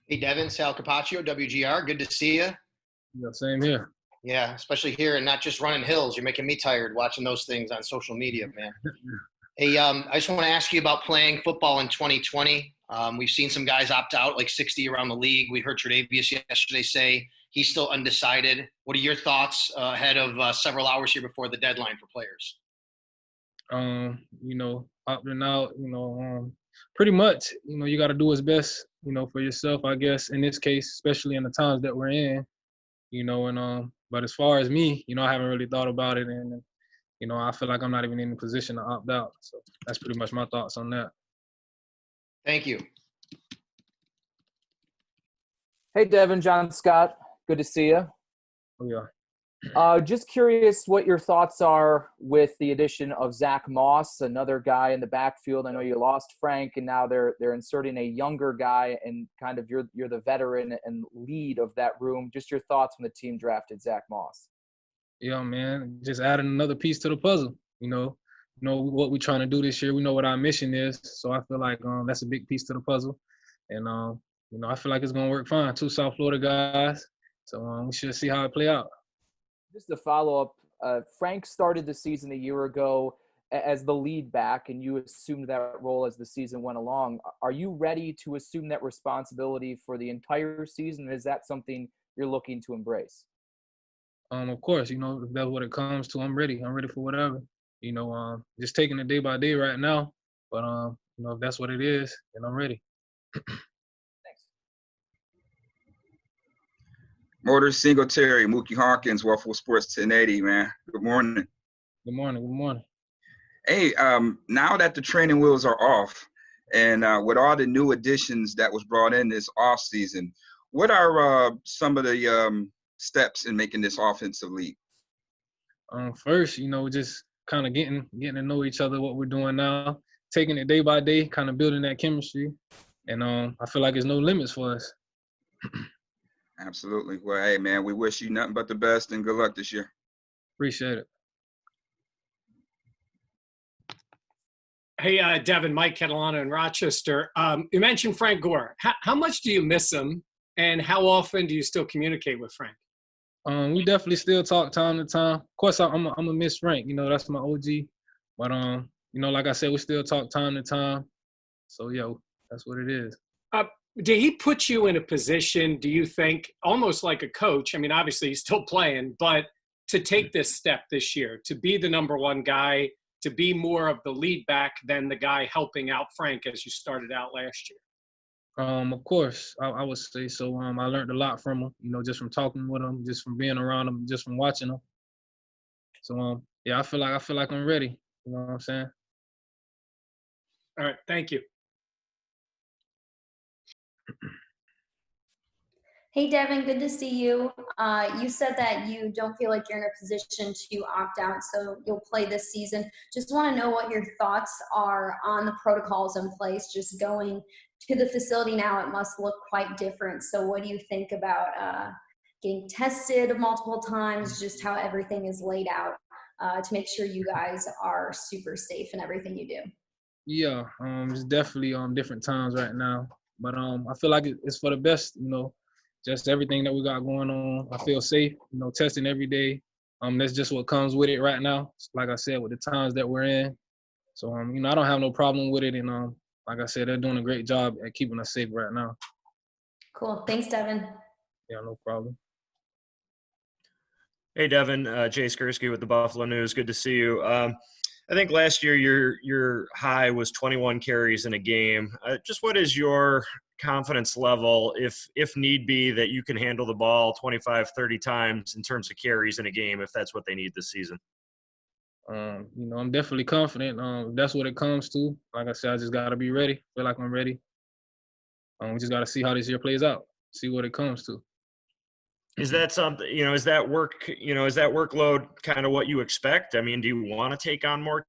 Hey, Devin, Sal Capaccio, WGR. Good to see you. Yeah, same here. Yeah, especially here and not just running hills. You're making me tired watching those things on social media, man. Hey, I just want to ask you about playing football in 2020. We've seen some guys opt out, like 60 around the league. We heard Tre'Davious yesterday say he's still undecided. What are your thoughts ahead of several hours here before the deadline for players? Opting out, pretty much, you got to do what's best, for yourself, I guess, in this case, especially in the times that we're in, but as far as me, I haven't really thought about it. And, I feel like I'm not even in a position to opt out. So that's pretty much my thoughts on that. Thank you. Hey, Devin, John Scott. Good to see you. Oh, yeah. Just curious what your thoughts are with the addition of Zach Moss, another guy in the backfield. I know you lost Frank, and now they're inserting a younger guy, and kind of you're the veteran and lead of that room. Just your thoughts when the team drafted Zach Moss. Yeah, man, just adding another piece to the puzzle. Know what we're trying to do this year. We know what our mission is, so I feel like that's a big piece to the puzzle, and I feel like it's gonna work fine. Two South Florida guys, so we should see how it play out. Just to follow up, Frank started the season a year ago as the lead back, and you assumed that role as the season went along. Are you ready to assume that responsibility for the entire season? Is that something you're looking to embrace? Of course, if that's what it comes to, I'm ready. I'm ready for whatever. Just taking it day by day right now. But if that's what it is, then I'm ready. Thanks. Motor Singletary, Mookie Hawkins, Waffle Sports 1080, man. Good morning. Good morning. Good morning. Hey, now that the training wheels are off, and with all the new additions that was brought in this off season, what are some of the steps in making this offensive league? First, just kind of getting to know each other, what we're doing now, taking it day by day, kind of building that chemistry, and I feel like there's no limits for us. Absolutely. Well, hey, man, we wish you nothing but the best and good luck this year. Appreciate it. Hey, Devin, Mike Catalano in Rochester. You mentioned Frank Gore. How much do you miss him, and how often do you still communicate with Frank? We definitely still talk time to time. Of course, I'm a miss Frank. That's my OG. But like I said, we still talk time to time. So yeah, that's what it is. Did he put you in a position, do you think, almost like a coach? I mean, obviously he's still playing, but to take this step this year, to be the number one guy, to be more of the lead back than the guy helping out Frank as you started out last year? Of course, I would say so. I learned a lot from him, just from talking with him, just from being around him, just from watching him. So yeah, I feel like I'm ready. You know what I'm saying? All right, thank you. Hey, Devin, good to see you. You said that you don't feel like you're in a position to opt out, so you'll play this season. Just want to know what your thoughts are on the protocols in place. Just going to the facility now, it must look quite different. So what do you think about getting tested multiple times, just how everything is laid out to make sure you guys are super safe in everything you do? Yeah, it's definitely different times right now. But I feel like it's for the best, just everything that we got going on. I feel safe, testing every day. That's just what comes with it right now. Like I said, with the times that we're in. So, I don't have no problem with it. And like I said, they're doing a great job at keeping us safe right now. Cool. Thanks, Devin. Yeah, no problem. Hey, Devin, Jay Skursky with the Buffalo News. Good to see you. I think last year your high was 21 carries in a game. Just what is your confidence level, if need be, that you can handle the ball 25, 30 times in terms of carries in a game if that's what they need this season? I'm definitely confident. If that's what it comes to. Like I said, I just got to be ready. Feel like I'm ready. We just got to see how this year plays out, see what it comes to. Is that something, is that workload kind of what you expect? I mean, do you want to take on more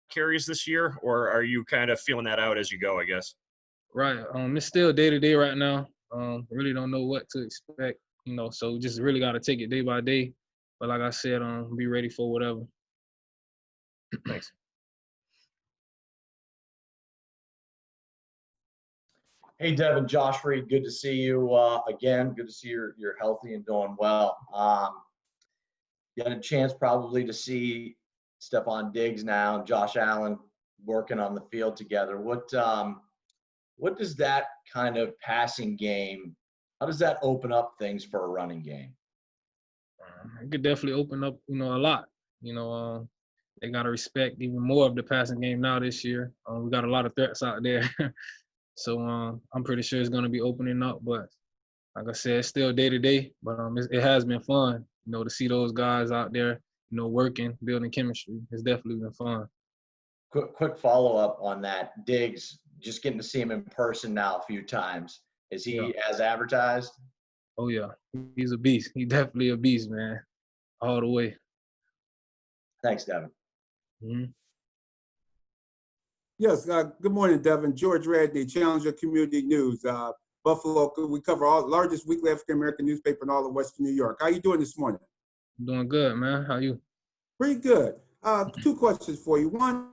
carries this year, or are you kind of feeling that out as you go, I guess? Right. It's still day to day right now. Really don't know what to expect, so just really got to take it day by day. But like I said, be ready for whatever. Thanks. Hey, Devin, Josh Reed, good to see you again. Good to see you're healthy and doing well. You had a chance probably to see Stephon Diggs now and Josh Allen working on the field together. What does that kind of passing game, how does that open up things for a running game? It could definitely open up, a lot. They got to respect even more of the passing game now this year. We got a lot of threats out there. So I'm pretty sure it's going to be opening up. But like I said, it's still day to day. But it has been fun, to see those guys out there, working, building chemistry. It's definitely been fun. Quick follow up on that. Diggs, just getting to see him in person now a few times. Is he as advertised? Oh, yeah. He's a beast. He's definitely a beast, man. All the way. Thanks, Devin. Mm-hmm. Yes, good morning, Devin. George Radney, Challenger Community News. Buffalo, we cover all largest weekly African-American newspaper in all of Western New York. How you doing this morning? I'm doing good, man. How you? Pretty good. Two questions for you. One,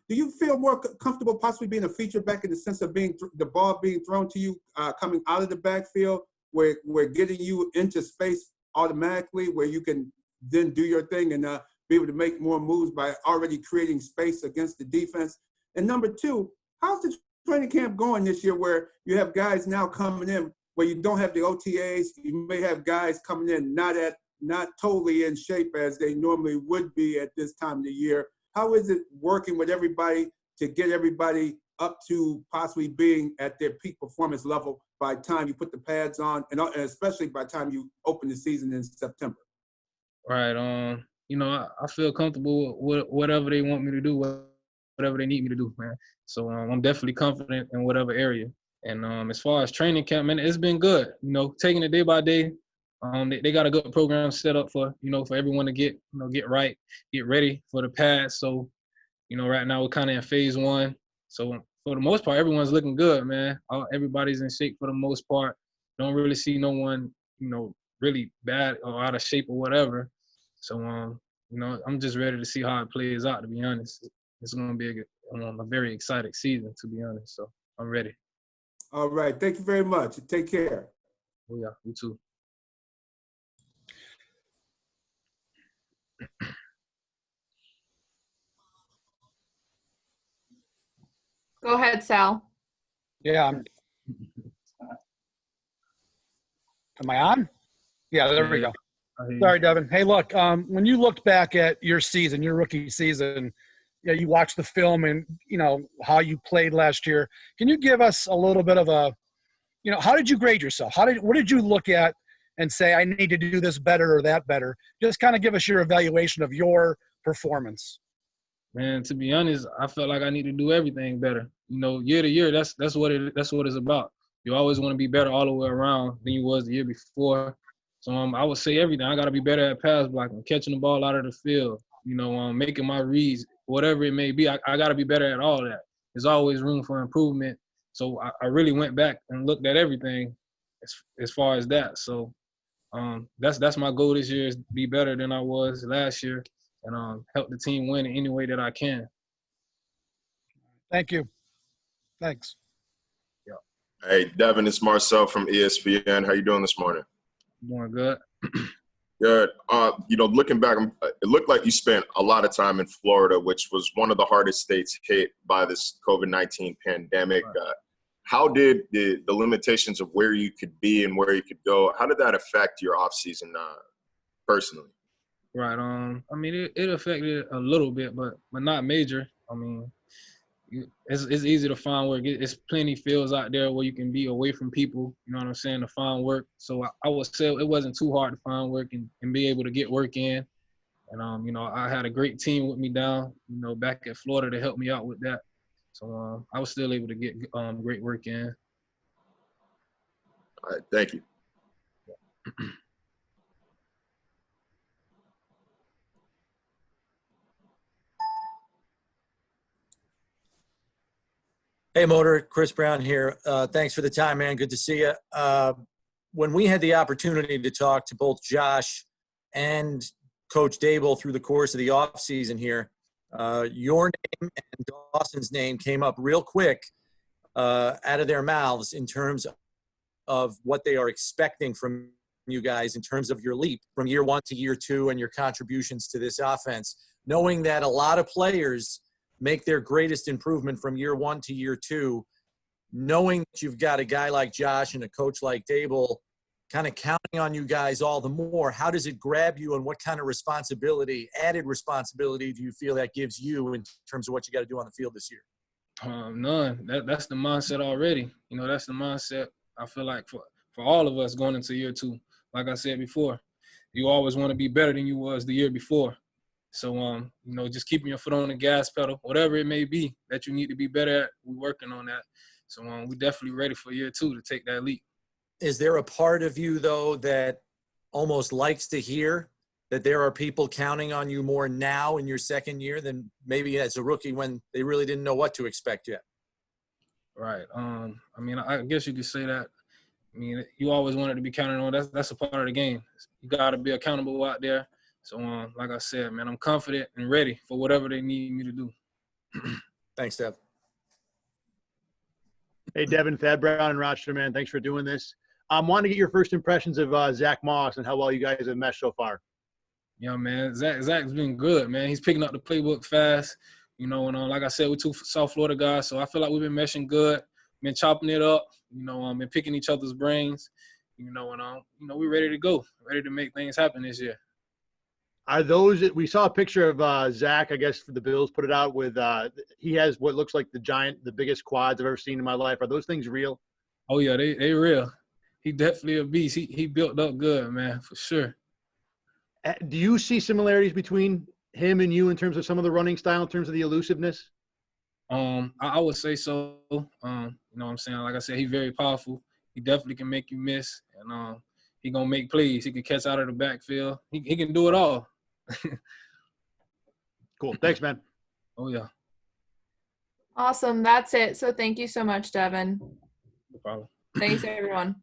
do you feel more comfortable possibly being a feature back in the sense of being the ball being thrown to you coming out of the backfield, where we're getting you into space automatically, where you can then do your thing and be able to make more moves by already creating space against the defense? And number two, how's the training camp going this year where you have guys now coming in where you don't have the OTAs, you may have guys coming in not totally in shape as they normally would be at this time of the year? How is it working with everybody to get everybody up to possibly being at their peak performance level by the time you put the pads on, and especially by the time you open the season in September? Right. I feel comfortable with whatever they want me to do, whatever they need me to do, man. So I'm definitely confident in whatever area. And as far as training camp, man, it's been good. Taking it day by day. They got a good program set up for for everyone to get right, get ready for the pads. So right now we're kind of in phase one. So for the most part, everyone's looking good, man. Everybody's in shape for the most part. Don't really see no one really bad or out of shape or whatever. So I'm just ready to see how it plays out. To be honest, it's going to be a very exciting season. To be honest, so I'm ready. All right, thank you very much. Take care. Oh yeah, you too. Go ahead, Sal. Yeah. Am I on? Yeah, there we go. Sorry, Devin. Hey, look, when you looked back at your season, your rookie season, you watched the film and, how you played last year. Can you give us a little bit of a, how did you grade yourself? What did you look at and say, I need to do this better or that better? Just kind of give us your evaluation of your performance. Man, to be honest, I felt like I need to do everything better. Year to year, that's what it's about. You always want to be better all the way around than you was the year before. So I would say everything. I got to be better at pass blocking, catching the ball out of the field, making my reads, whatever it may be. I got to be better at all that. There's always room for improvement. So I really went back and looked at everything as far as that. So that's my goal this year, is be better than I was last year and help the team win in any way that I can. Thank you. Thanks. Yeah. Hey, Devin, it's Marcel from ESPN. How you doing this morning? Doing good. Good. Looking back, it looked like you spent a lot of time in Florida, which was one of the hardest states hit by this COVID-19 pandemic. Right. How did the limitations of where you could be and where you could go, how did that affect your offseason personally? Right. It affected it a little bit, but not major. It's easy to find work. It's plenty fields out there where you can be away from people, you know what I'm saying, to find work. So I would say it wasn't too hard to find work and be able to get work in. And, I had a great team with me down, back at Florida to help me out with that. So I was still able to get great work in. All right, thank you. Hey, Motor, Chris Brown here. Thanks for the time, man. Good to see you. When we had the opportunity to talk to both Josh and Coach Dable through the course of the offseason here, your name and Dawson's name came up real quick out of their mouths in terms of what they are expecting from you guys in terms of your leap from year 1 to year 2 and your contributions to this offense, knowing that a lot of players make their greatest improvement from year 1 to year 2, knowing that you've got a guy like Josh and a coach like Dable kind of counting on you guys all the more, how does it grab you and what kind of responsibility, added responsibility, do you feel that gives you in terms of what you got to do on the field this year? None. That's the mindset already. You know, that's the mindset I feel like for all of us going into year 2. Like I said before, you always want to be better than you was the year before. So, you know, just keeping your foot on the gas pedal, whatever it may be that you need to be better at, we're working on that. So we're definitely ready for year 2 to take that leap. Is there a part of you, though, that almost likes to hear that there are people counting on you more now in your second year than maybe as a rookie when they really didn't know what to expect yet? Right. I mean, I guess you could say that. I mean, you always wanted to be counted on. That's a part of the game. You got to be accountable out there. So, like I said, man, I'm confident and ready for whatever they need me to do. Thanks, Dev. Hey, Devin, Thad Brown, and Rochester, man. Thanks for doing this. I wanted to get your first impressions of Zach Moss and how well you guys have meshed so far. Yeah, man, Zach's been good, man. He's picking up the playbook fast. You know, and like I said, we're 2 South Florida guys, so I feel like we've been meshing good, been chopping it up, you know, been picking each other's brains, you know, and we're ready to go, ready to make things happen this year. Are those – we saw a picture of Zach, I guess, for the Bills, put it out with he has what looks like the biggest quads I've ever seen in my life. Are those things real? Oh, yeah, they real. He definitely a beast. He built up good, man, for sure. Do you see similarities between him and you in terms of some of the running style, in terms of the elusiveness? I would say so. You know what I'm saying? Like I said, he's very powerful. He definitely can make you miss, and he gonna make plays. He can catch out of the backfield. He can do it all. Cool. Thanks, man. Oh, yeah. Awesome. That's it. So thank you so much, Devin. No problem. Thanks, everyone.